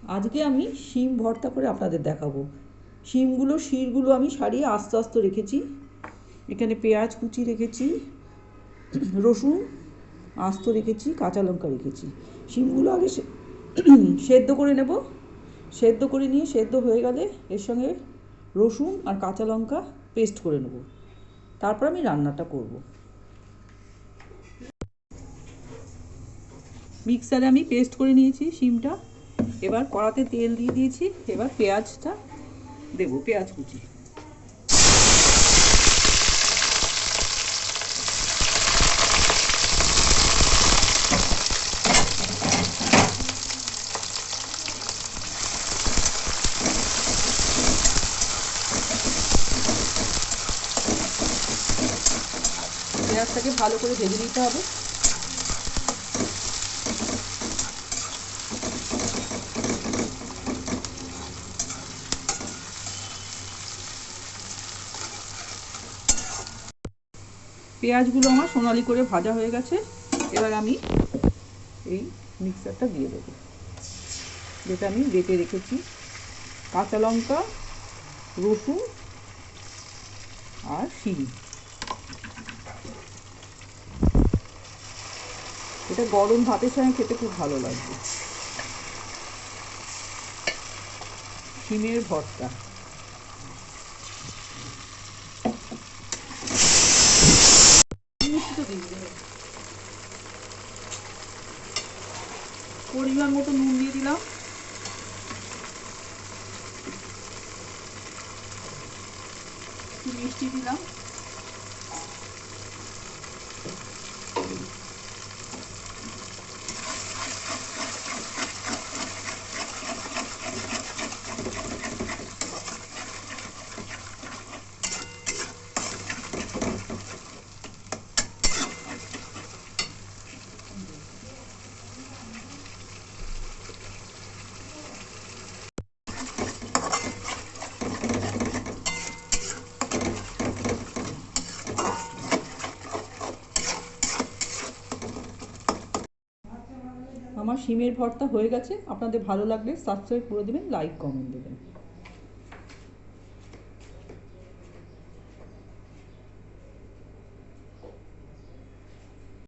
আজকে আমি শিম ভর্তা করে আপনাদের দেখাবো। শিরগুলো আমি সারিয়ে আস্তে আস্তে রেখেছি। এখানে পেঁয়াজ কুচি রেখেছি, রসুন আস্ত রেখেছি, কাঁচা লঙ্কা রেখেছি। শিমগুলো আগে সেদ্ধ করে নেব। সেদ্ধ করে নিয়ে সেদ্ধ হয়ে গেলে এর সঙ্গে রসুন আর কাঁচা লঙ্কা পেস্ট করে নেব। তারপর আমি রান্নাটা করব। মিক্সারে আমি পেস্ট করে নিয়েছি শিমটা। এবার কড়াতে তেল দিয়ে দিয়েছি। এবার পেঁয়াজটা দেবো, পেঁয়াজ কুচি। পেঁয়াজটাকে ভালো করে ভেজে নিতে হবে। পেঁয়াজগুলো আমার সোনালি করে ভাজা হয়ে গেছে। এবার আমি এই মিক্সারটা দিয়ে দেবো, যেটা আমি বেটে রেখেছি। কাঁচা লঙ্কা, রসুন আর শিম। এটা গরম ভাতের সঙ্গে খেতে খুব ভালো লাগবে। শিমের ভর্তা। পরিমাণ মতো নুন দিয়ে দিলাম। একটু মিষ্টি দিলাম। আমার শিমের ভর্তা হয়ে গেছে। আপনাদের ভালো লাগলে সাবস্ক্রাইব করে দেবেন, লাইক কমেন্ট দেবেন।